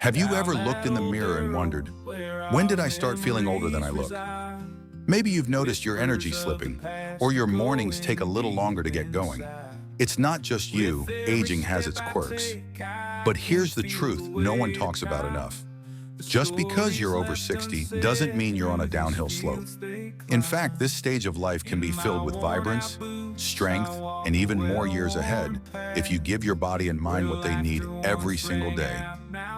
Have you ever looked in the mirror and wondered, when did I start feeling older than I look? Maybe you've noticed your energy slipping, or your mornings take a little longer to get going. It's not just you, aging has its quirks. But here's the truth no one talks about enough. Just because you're over 60 doesn't mean you're on a downhill slope. In fact, this stage of life can be filled with vibrance, strength, and even more years ahead if you give your body and mind what they need every single day.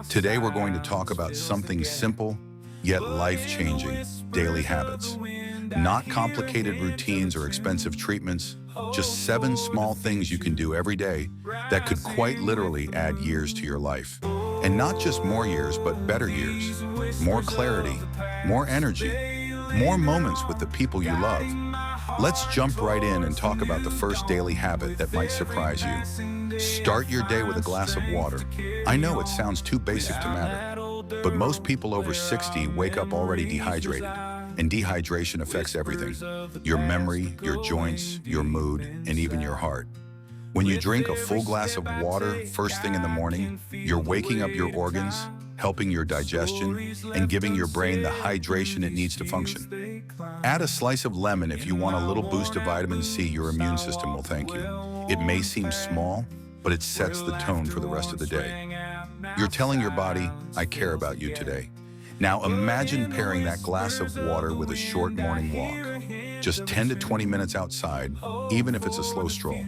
Today we're going to talk about something simple, yet life-changing: daily habits. Not complicated routines or expensive treatments, just 7 small things you can do every day that could quite literally add years to your life. And not just more years, but better years. More clarity, more energy, more moments with the people you love. Let's jump right in and talk about the first daily habit that might surprise you. Start your day with a glass of water. I know it sounds too basic to matter, but most people over 60 wake up already dehydrated. And dehydration affects everything: your memory, your joints, your mood, and even your heart. When you drink a full glass of water first thing in the morning, you're waking up your organs, helping your digestion, and giving your brain the hydration it needs to function. Add a slice of lemon if you want a little boost of vitamin C. Your immune system will thank you. It may seem small, but it sets the tone for the rest of the day. You're telling your body, I care about you today. Now imagine pairing that glass of water with a short morning walk. Just 10 to 20 minutes outside, even if it's a slow stroll.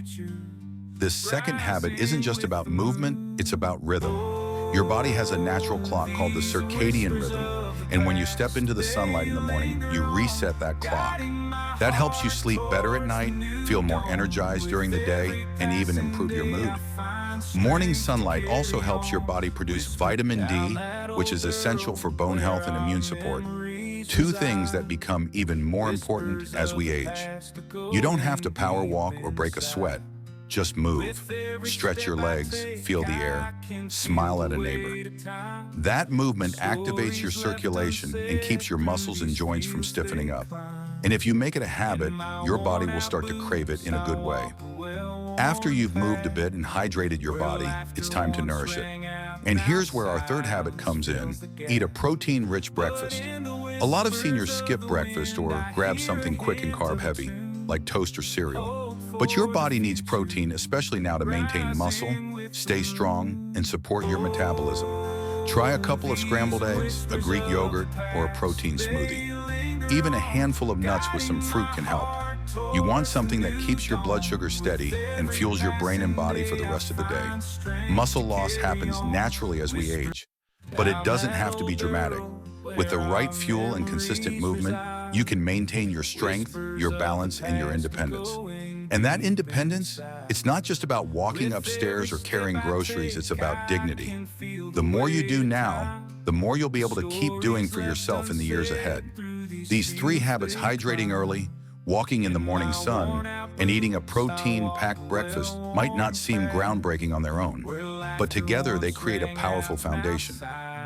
This second habit isn't just about movement, it's about rhythm. Your body has a natural clock called the circadian rhythm, and when you step into the sunlight in the morning, you reset that clock. That helps you sleep better at night, feel more energized during the day, and even improve your mood. Morning sunlight also helps your body produce vitamin D, which is essential for bone health and immune support. 2 things that become even more important as we age. You don't have to power walk or break a sweat. Just move. Stretch your legs, feel the air, smile at a neighbor. That movement activates your circulation and keeps your muscles and joints from stiffening up. And if you make it a habit, your body will start to crave it in a good way. After you've moved a bit and hydrated your body, it's time to nourish it. And here's where our third habit comes in: eat a protein-rich breakfast. A lot of seniors skip breakfast or grab something quick and carb-heavy, like toast or cereal. But your body needs protein, especially now, to maintain muscle, stay strong, and support your metabolism. Try a couple of scrambled eggs, a Greek yogurt, or a protein smoothie. Even a handful of nuts with some fruit can help. You want something that keeps your blood sugar steady and fuels your brain and body for the rest of the day. Muscle loss happens naturally as we age, but it doesn't have to be dramatic. With the right fuel and consistent movement, you can maintain your strength, your balance, and your independence. And that independence, it's not just about walking upstairs or carrying groceries, it's about dignity. The more you do now, the more you'll be able to keep doing for yourself in the years ahead. These 3 habits: hydrating early, walking in the morning sun, and eating a protein-packed breakfast might not seem groundbreaking on their own, but together they create a powerful foundation: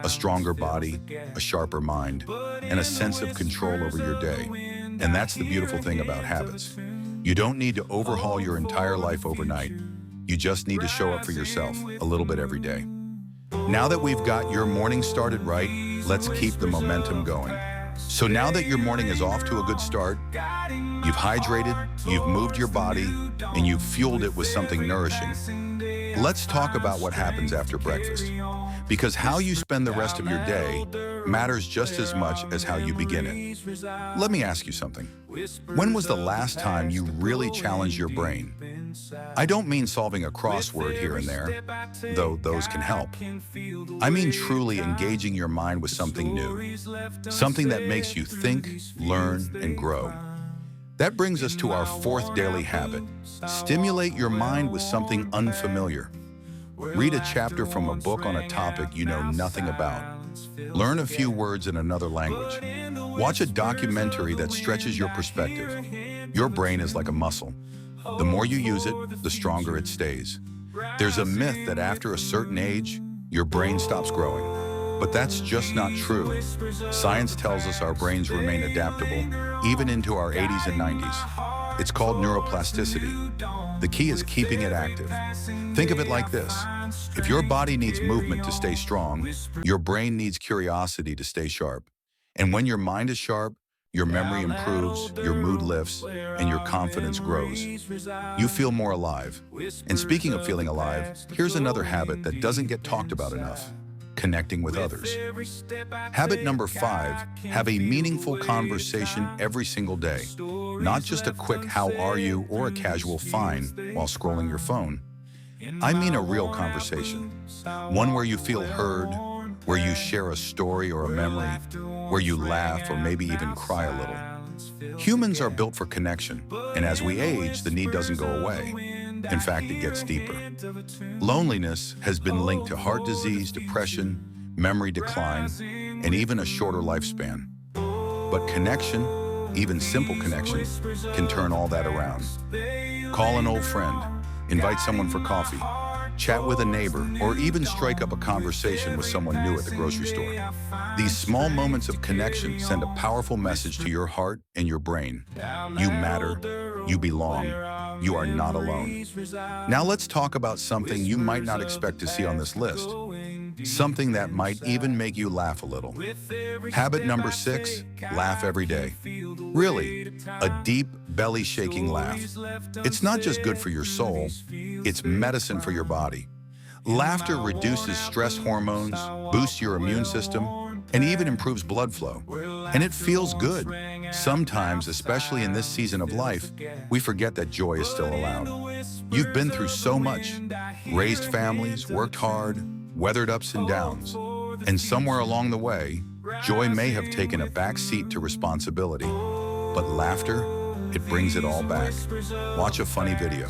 a stronger body, a sharper mind, and a sense of control over your day. And that's the beautiful thing about habits. You don't need to overhaul your entire life overnight. You just need to show up for yourself a little bit every day. Now that we've got your morning started right, let's keep the momentum going. So now that your morning is off to a good start, you've hydrated, you've moved your body, and you've fueled it with something nourishing. Let's talk about what happens after breakfast. Because how you spend the rest of your day matters just as much as how you begin it. Let me ask you something. When was the last time you really challenged your brain? I don't mean solving a crossword here and there, though those can help. I mean truly engaging your mind with something new, something that makes you think, learn, and grow. That brings us to our 4th daily habit: stimulate your mind with something unfamiliar. Read a chapter from a book on a topic you know nothing about. Learn a few words in another language. Watch a documentary that stretches your perspective. Your brain is like a muscle. The more you use it, the stronger it stays. There's a myth that after a certain age, your brain stops growing. But that's just not true. Science tells us our brains remain adaptable, even into our 80s and 90s. It's called neuroplasticity. The key is keeping it active. Think of it like this. If your body needs movement to stay strong, your brain needs curiosity to stay sharp. And when your mind is sharp, your memory improves, your mood lifts, and your confidence grows. You feel more alive. And speaking of feeling alive, here's another habit that doesn't get talked about enough: connecting with others. Habit number 5, have a meaningful conversation every single day. Not just a quick "how are you" or a casual "fine" while scrolling your phone. I mean a real conversation. One where you feel heard, where you share a story or a memory, where you laugh or maybe even cry a little. Humans are built for connection, and as we age, the need doesn't go away. In fact, it gets deeper. Loneliness has been linked to heart disease, depression, memory decline, and even a shorter lifespan. But connection, even simple connection, can turn all that around. Call an old friend, invite someone for coffee, chat with a neighbor, or even strike up a conversation with someone new at the grocery store. These small moments of connection send a powerful message to your heart and your brain. You matter, you belong, you are not alone. Now let's talk about something you might not expect to see on this list. Something that might even make you laugh a little. Habit number 6, laugh every day. Really, a deep, belly-shaking laugh. It's not just good for your soul, it's medicine for your body. Laughter reduces stress hormones, boosts your immune system, and even improves blood flow. And it feels good. Sometimes, especially in this season of life, we forget that joy is still allowed. You've been through so much, raised families, worked hard, weathered ups and downs, and somewhere along the way, joy may have taken a back seat to responsibility. But laughter, it brings it all back. Watch a funny video.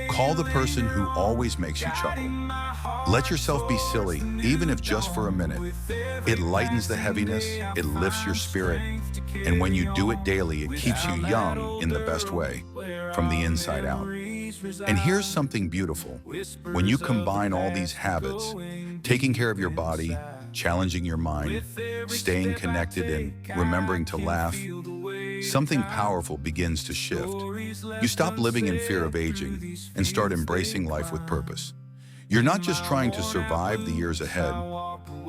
Call the person who always makes you chuckle. Let yourself be silly, even if just for a minute. It lightens the heaviness, it lifts your spirit, and when you do it daily, it keeps you young in the best way, from the inside out. And here's something beautiful. When you combine all these habits, taking care of your body, challenging your mind, staying connected, and remembering to laugh, something powerful begins to shift. You stop living in fear of aging and start embracing life with purpose. You're not just trying to survive the years ahead,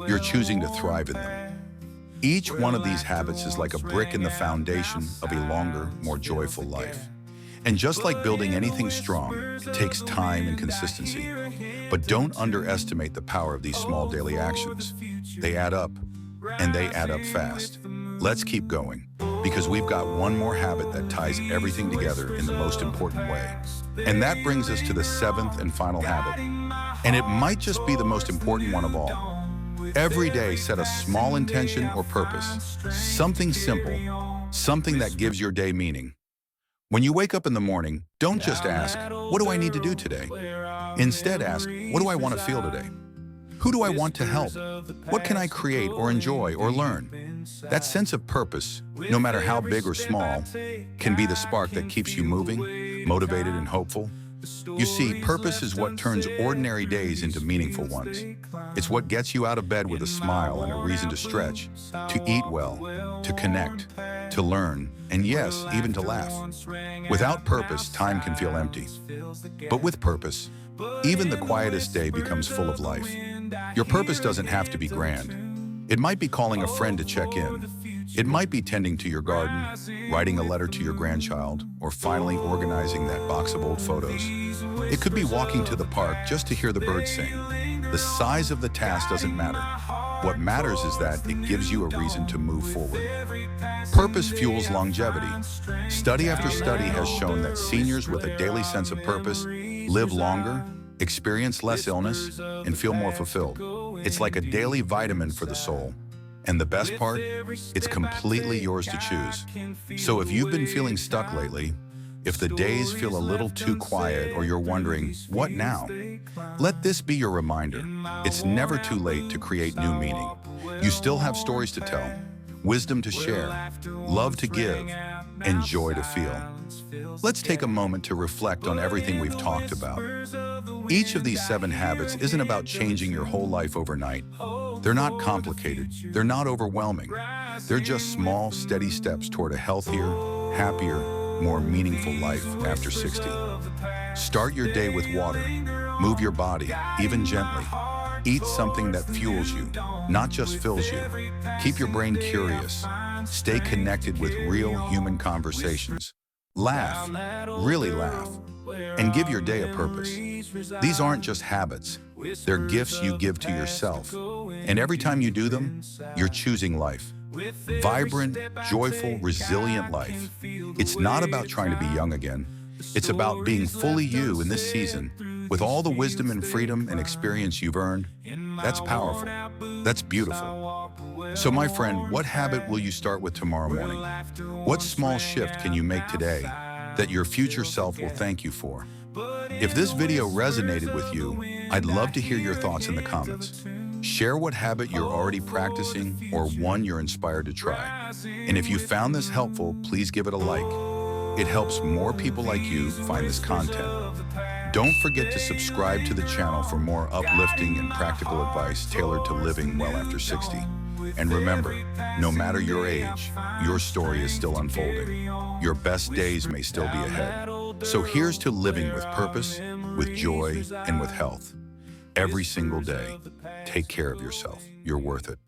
you're choosing to thrive in them. Each one of these habits is like a brick in the foundation of a longer, more joyful life. And just like building anything strong, it takes time and consistency. But don't underestimate the power of these small daily actions. They add up, and they add up fast. Let's keep going, because we've got one more habit that ties everything together in the most important way. And that brings us to the 7th and final habit. And it might just be the most important one of all. Every day, set a small intention or purpose. Something simple, something that gives your day meaning. When you wake up in the morning, don't just ask, "What do I need to do today?" Instead, ask, "What do I want to feel today? Who do I want to help? What can I create or enjoy or learn?" That sense of purpose, no matter how big or small, can be the spark that keeps you moving, motivated, and hopeful. You see, purpose is what turns ordinary days into meaningful ones. It's what gets you out of bed with a smile and a reason to stretch, to eat well, to connect, to learn, and yes, even to laugh. Without purpose, time can feel empty. But with purpose, even the quietest day becomes full of life. Your purpose doesn't have to be grand. It might be calling a friend to check in. It might be tending to your garden, writing a letter to your grandchild, or finally organizing that box of old photos. It could be walking to the park just to hear the birds sing. The size of the task doesn't matter. What matters is that it gives you a reason to move forward. Purpose fuels longevity. Study after study has shown that seniors with a daily sense of purpose live longer, experience less illness, and feel more fulfilled. It's like a daily vitamin for the soul. And the best part, it's completely yours to choose. So if you've been feeling stuck lately, if the days feel a little too quiet or you're wondering, what now? Let this be your reminder. It's never too late to create new meaning. You still have stories to tell, wisdom to share, love to give, and joy to feel. Let's take a moment to reflect on everything we've talked about. Each of these 7 habits isn't about changing your whole life overnight. They're not complicated. They're not overwhelming. They're just small, steady steps toward a healthier, happier, more meaningful life after 60. Start your day with water. Move your body, even gently. Eat something that fuels you, not just fills you. Keep your brain curious. Stay connected with real human conversations. Laugh, really laugh, and give your day a purpose. These aren't just habits, they're gifts you give to yourself. And every time you do them, you're choosing life. Vibrant, joyful, resilient life. It's not about trying to be young again. It's about being fully you in this season, with all the wisdom and freedom and experience you've earned. That's powerful. That's beautiful. So my friend, what habit will you start with tomorrow morning? What small shift can you make today that your future self will thank you for? If this video resonated with you, I'd love to hear your thoughts in the comments. Share what habit you're already practicing or one you're inspired to try. And if you found this helpful, please give it a like. It helps more people like you find this content. Don't forget to subscribe to the channel for more uplifting and practical advice tailored to living well after 60. And remember, no matter your age, your story is still unfolding. Your best days may still be ahead. So here's to living with purpose, with joy, and with health. Every single day, take care of yourself. You're worth it.